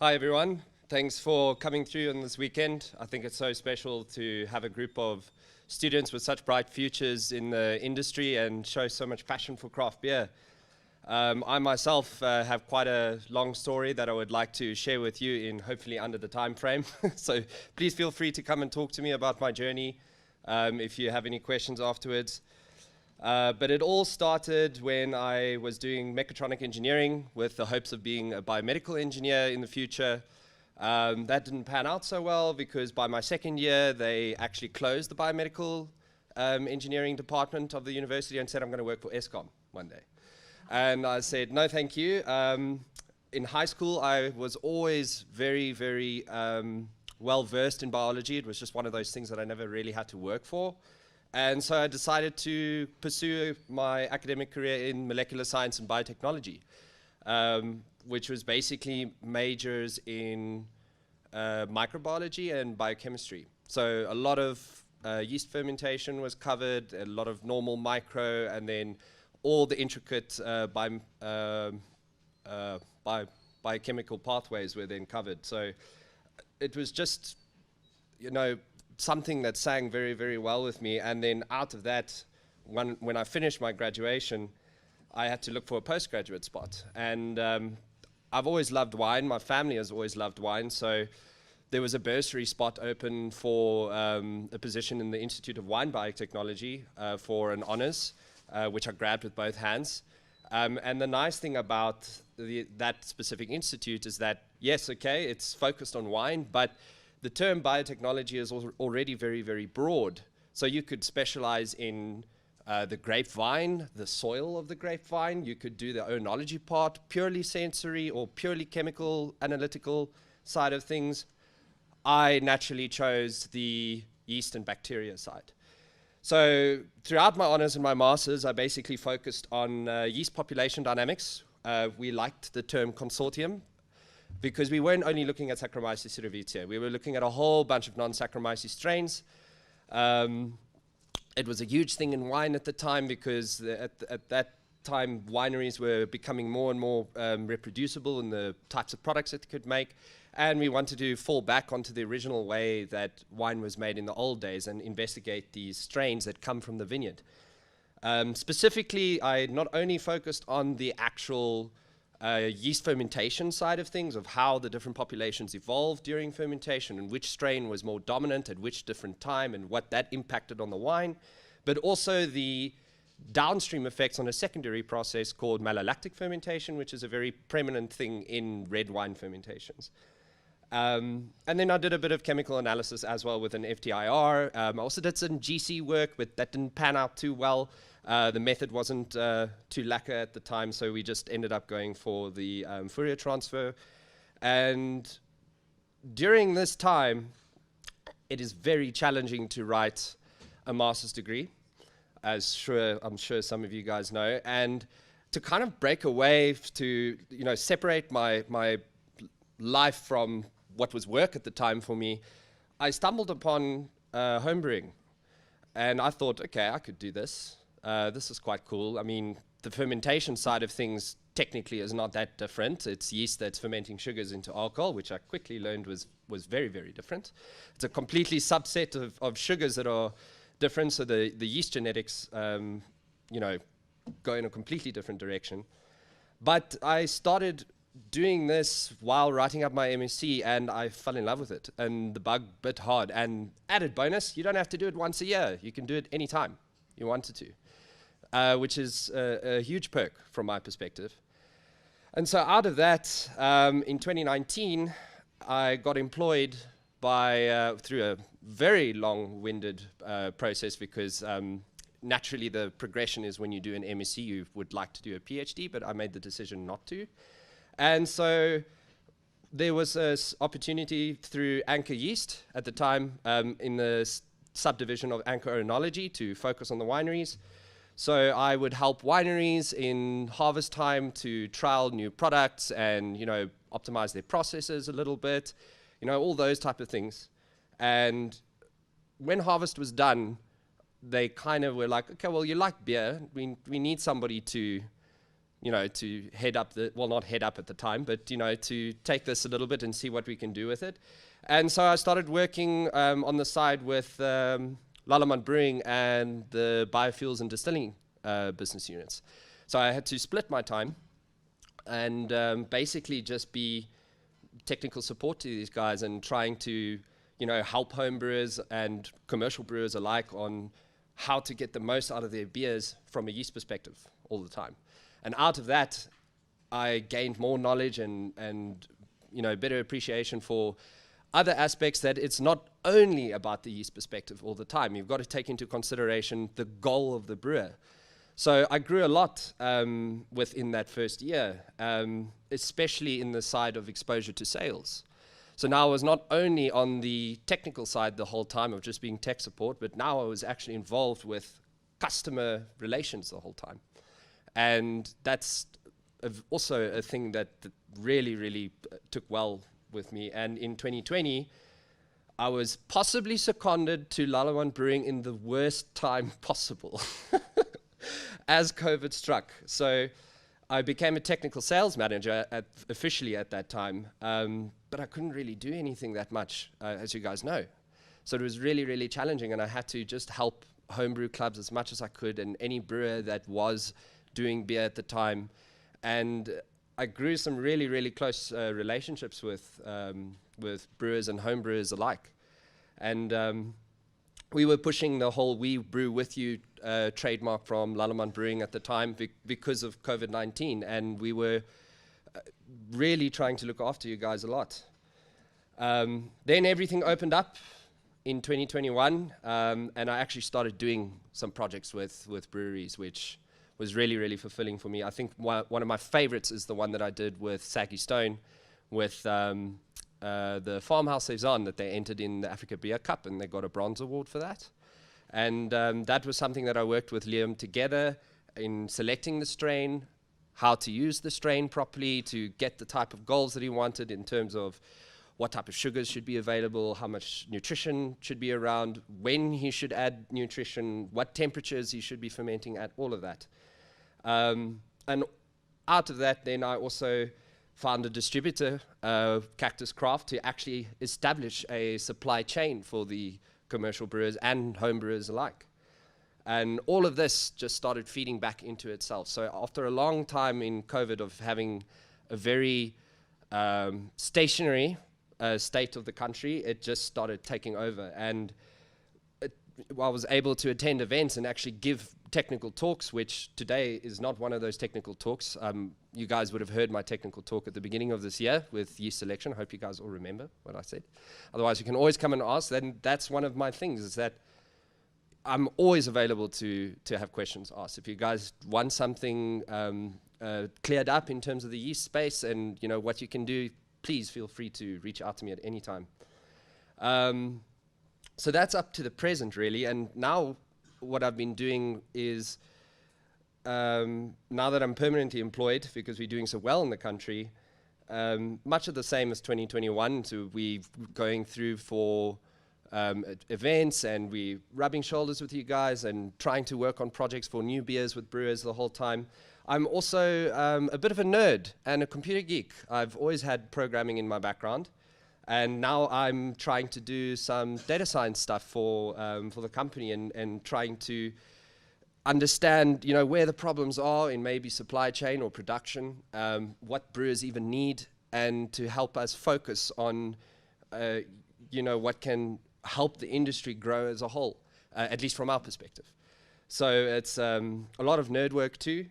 Hi everyone, thanks for coming through on this weekend. I think it's so special to have a group of students with such bright futures in the industry and show so much passion for craft beer. I myself have quite a long story that I would like to share with you in hopefully under the time frame. So please feel free to come and talk to me about my journey if you have any questions afterwards. But it all started when I was doing mechatronic engineering with the hopes of being a biomedical engineer in the future. That didn't pan out so well because by my second year, they actually closed the biomedical engineering department of the university and said, I'm going to work for ESCOM one day. And I said, no, thank you. In high school, I was always very, very well versed in biology. It was just one of those things that I never really had to work for. And so I decided to pursue my academic career in molecular science and biotechnology, which was basically majors in microbiology and biochemistry. So a lot of yeast fermentation was covered, a lot of normal micro, and then all the intricate biochemical pathways were then covered. So it was just, something that sang very, very well with me. And then out of that, when I finished my graduation, I had to look for a postgraduate spot. And I've always loved wine. My family has always loved wine. So there was a bursary spot open for a position in the Institute of Wine Biotechnology for an honors, which I grabbed with both hands. And the nice thing about that specific institute is that, yes, okay, it's focused on wine, but the term biotechnology is already very, very broad. So you could specialize in the grapevine, the soil of the grapevine. You could do the oenology part, purely sensory or purely chemical, analytical side of things. I naturally chose the yeast and bacteria side. So throughout my honors and my masters, I basically focused on yeast population dynamics. We liked the term consortium, because we weren't only looking at Saccharomyces cerevisiae, we were looking at a whole bunch of non-Saccharomyces strains. It was a huge thing in wine at the time because at that time wineries were becoming more and more reproducible in the types of products that they could make, and we wanted to fall back onto the original way that wine was made in the old days and investigate these strains that come from the vineyard. Specifically, I not only focused on the actual yeast fermentation side of things, of how the different populations evolved during fermentation and which strain was more dominant at which different time and what that impacted on the wine, but also the downstream effects on a secondary process called malolactic fermentation, which is a very preeminent thing in red wine fermentations. And then I did a bit of chemical analysis as well with an FTIR. I also did some GC work, but that didn't pan out too well. The method wasn't too lacquer at the time, so we just ended up going for the Fourier transfer. And during this time, it is very challenging to write a master's degree, as I'm sure some of you guys know. And to kind of break away to separate my life from what was work at the time for me, I stumbled upon homebrewing. And I thought, okay, I could do this. This is quite cool. I mean, the fermentation side of things technically is not that different. It's yeast that's fermenting sugars into alcohol, which I quickly learned was very, very different. It's a completely subset of sugars that are different. So the yeast genetics, go in a completely different direction. But I started doing this while writing up my MSc, and I fell in love with it. And the bug bit hard. And added bonus, you don't have to do it once a year. You can do it anytime you wanted to, which is a huge perk from my perspective. And so out of that, in 2019, I got employed through a very long-winded process because naturally the progression is when you do an MSc, you would like to do a PhD, but I made the decision not to. And so there was an opportunity through Anchor Yeast at the time in the subdivision of Anchor Oenology to focus on the wineries. So I would help wineries in harvest time to trial new products and, optimize their processes a little bit, all those type of things. And when harvest was done, they kind of were like, okay, well, you like beer. We need somebody to to head up well, not head up at the time, but, to take this a little bit and see what we can do with it. And so I started working on the side with Lallemand Brewing and the biofuels and distilling business units. So I had to split my time and basically just be technical support to these guys and trying to, help home brewers and commercial brewers alike on how to get the most out of their beers from a yeast perspective all the time. And out of that, I gained more knowledge and better appreciation for other aspects, that it's not only about the yeast perspective all the time. You've got to take into consideration the goal of the brewer. So I grew a lot within that first year, especially in the side of exposure to sales. So now I was not only on the technical side the whole time of just being tech support, but now I was actually involved with customer relations the whole time. And that's also a thing that really, really took well with me. And in 2020, I was possibly seconded to Lallemand Brewing in the worst time possible as COVID struck. So I became a technical sales manager officially at that time, but I couldn't really do anything that much, as you guys know. So it was really, really challenging, and I had to just help homebrew clubs as much as I could and any brewer that was doing beer at the time. And I grew some really, really close relationships with brewers and homebrewers alike. And we were pushing the whole "We Brew With You" trademark from Lallemand Brewing at the time because of COVID-19, and we were really trying to look after you guys a lot. Then everything opened up in 2021, and I actually started doing some projects with breweries, which was really, really fulfilling for me. I think one of my favorites is the one that I did with Saggy Stone, with the farmhouse Saison that they entered in the Africa Beer Cup, and they got a bronze award for that. And that was something that I worked with Liam together in selecting the strain, how to use the strain properly to get the type of goals that he wanted in terms of what type of sugars should be available, how much nutrition should be around, when he should add nutrition, what temperatures he should be fermenting at, all of that. And out of that, then I also found a distributor, Cactus Craft, to actually establish a supply chain for the commercial brewers and home brewers alike. And all of this just started feeding back into itself. So after a long time in COVID of having a very stationary state of the country, it just started taking over. And I was able to attend events and actually give technical talks, which today is not one of those technical talks. You guys would have heard my technical talk at the beginning of this year with yeast selection. I hope you guys all remember what I said. Otherwise, you can always come and ask. Then that's one of my things, is that I'm always available to have questions asked. If you guys want something cleared up in terms of the yeast space and what you can do, please feel free to reach out to me at any time. So that's up to the present, really. And now what I've been doing is, now that I'm permanently employed, because we're doing so well in the country, much of the same as 2021. So we're going through for events, and we're rubbing shoulders with you guys and trying to work on projects for new beers with brewers the whole time. I'm also a bit of a nerd and a computer geek. I've always had programming in my background. And now I'm trying to do some data science stuff for the company and trying to understand, where the problems are in maybe supply chain or production, what brewers even need, and to help us focus on, what can help the industry grow as a whole, at least from our perspective. So it's a lot of nerd work too.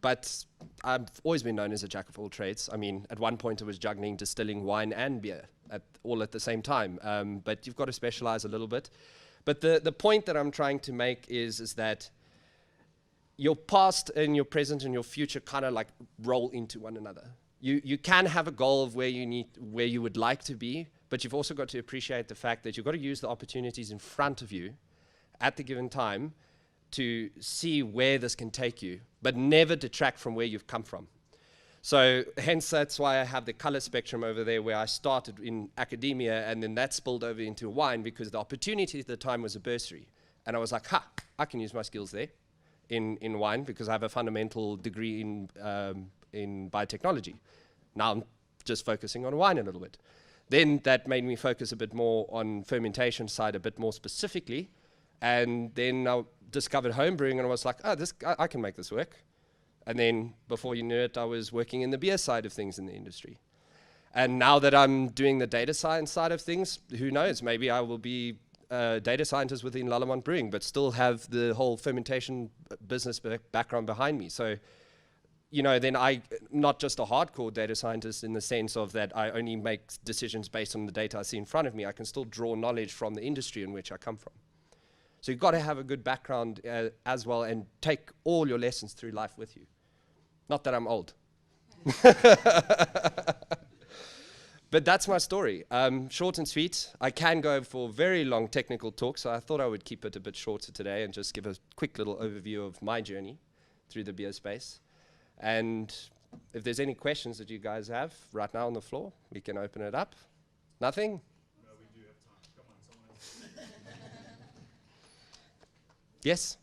But I've always been known as a jack of all trades. I mean, at one point I was juggling distilling wine and beer all at the same time. But you've got to specialize a little bit. But the point that I'm trying to make is that your past and your present and your future kind of like roll into one another. You can have a goal of where you would like to be, but you've also got to appreciate the fact that you've got to use the opportunities in front of you at the given time to see where this can take you, but never detract from where you've come from. So hence that's why I have the color spectrum over there, where I started in academia and then that spilled over into wine, because the opportunity at the time was a bursary. And I was like, I can use my skills there. in wine because I have a fundamental degree in biotechnology. Now I'm just focusing on wine a little bit. Then that made me focus a bit more on fermentation side, a bit more specifically. And then I discovered homebrewing, and I was like, oh, I can make this work. And then before you knew it, I was working in the beer side of things in the industry. And now that I'm doing the data science side of things, who knows, maybe I will be a data scientist within Lallemand Brewing, but still have the whole fermentation business background behind me. So, you know, then I'm not just a hardcore data scientist in the sense of that I only make decisions based on the data I see in front of me. I can still draw knowledge from the industry in which I come from. So you've got to have a good background as well and take all your lessons through life with you. Not that I'm old. But that's my story. Short and sweet. I can go for very long technical talks, so I thought I would keep it a bit shorter today and just give a quick little overview of my journey through the beer space. And if there's any questions that you guys have right now on the floor, we can open it up. Nothing? No, we do have time. Come on, someone else. Yes?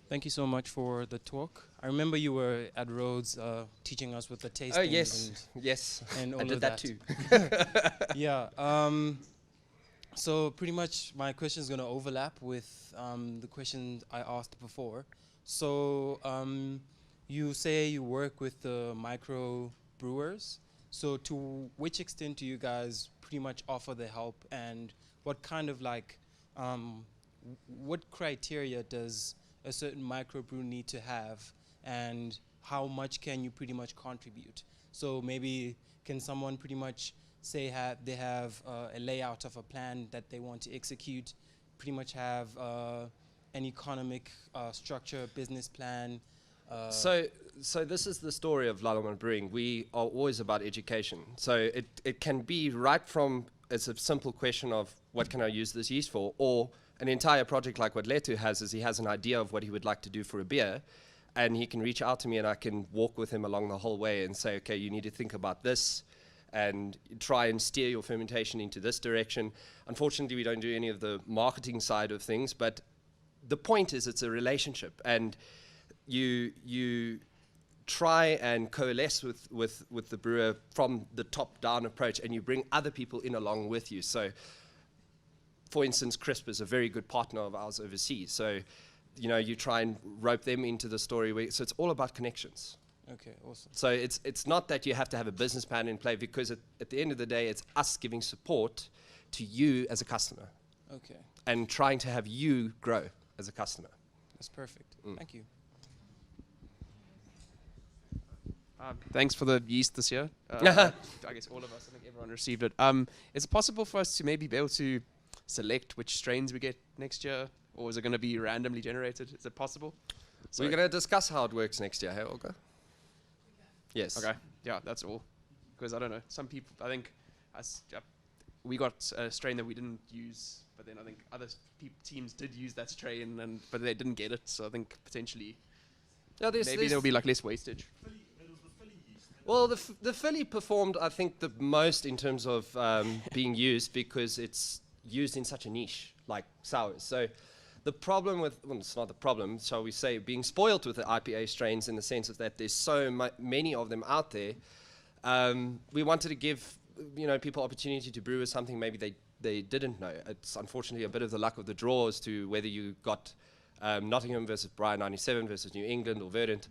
Thank you so much for the talk. I remember you were at Rhodes teaching us with the tasting. Oh, yes. Yes. And all I did of that too. Yeah. So pretty much my question is going to overlap with the question I asked before. So you say you work with the micro brewers. So to which extent do you guys pretty much offer the help, and what kind of like, what criteria does a certain microbrew need to have, and how much can you pretty much contribute? So maybe can someone pretty much say they have a layout of a plan that they want to execute, pretty much have an economic structure, business plan? So this is the story of Lallemand Brewing. We are always about education. So it can be right from, it's a simple question of what can I use this yeast for, or an entire project like what Letu has is he has an idea of what he would like to do for a beer, and he can reach out to me and I can walk with him along the whole way and say, okay, you need to think about this and try and steer your fermentation into this direction. Unfortunately, we don't do any of the marketing side of things, but the point is it's a relationship, and you try and coalesce with the brewer from the top-down approach, and you bring other people in along with you. So, for instance, Crisp is a very good partner of ours overseas. So, you know, you try and rope them into the story. So it's all about connections. Okay, awesome. So it's not that you have to have a business plan in play, because at the end of the day, it's us giving support to you as a customer. Okay. And trying to have you grow as a customer. That's perfect. Thank you. Thanks for the yeast this year. I guess all of us, I think everyone received it. Is it possible for us to maybe be able to select which strains we get next year, or is it going to be randomly generated? Is it possible? So we're going to discuss how it works next year, hey, Olga? Yes. Okay. Yeah, that's all. Because I don't know. Some people, I think, we got a strain that we didn't use, but then I think other teams did use that strain, but they didn't get it. So I think potentially, maybe there'll be like less wastage. Well, the Philly performed, I think, the most in terms of being used, because it's used in such a niche, like sours. So the problem with, well, it's not the problem, shall we say, being spoiled with the IPA strains in the sense of that there's so many of them out there. We wanted to give, you know, people opportunity to brew with something maybe they didn't know. It's unfortunately a bit of the luck of the draw as to whether you got Nottingham versus Brian 97 versus New England or Verdant.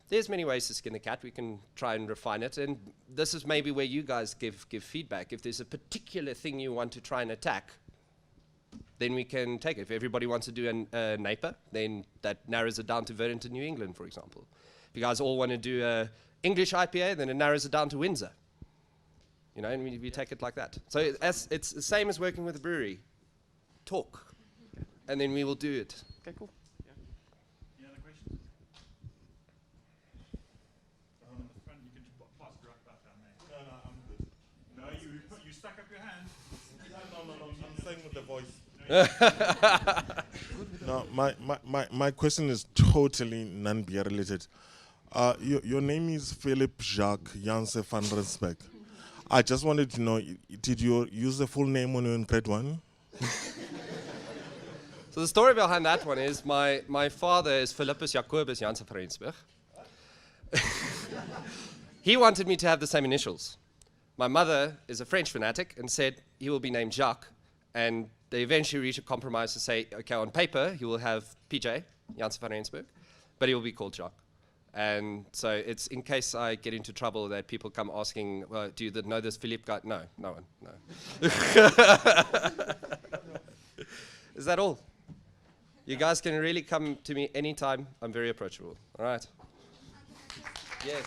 There's many ways to skin the cat. We can try and refine it. And this is maybe where you guys give feedback. If there's a particular thing you want to try and attack, then we can take it. If everybody wants to do a Naper, then that narrows it down to Verdant and New England, for example. If you guys all want to do a English IPA, then it narrows it down to Windsor. You know, and we take it like that. So it's the same as working with a brewery. Talk. And then we will do it. Okay, cool. With the voice. No, No, my question is totally non-beer related. Your name is Philip Jacques Janse van Rensburg. I just wanted to know, did you use the full name when you were in grade 1? So the story behind that one is my father is Philippus Jacobus Janse van Rensburg. He wanted me to have the same initials. My mother is a French fanatic and said he will be named Jacques, and they eventually reached a compromise to say, okay, on paper he will have PJ, Janse van Rensburg, but he will be called Jacques. And so it's in case I get into trouble that people come asking, well, do you know this Philippe guy? No, no one, no. Is that all? You guys can really come to me anytime. I'm very approachable. All right. Yes.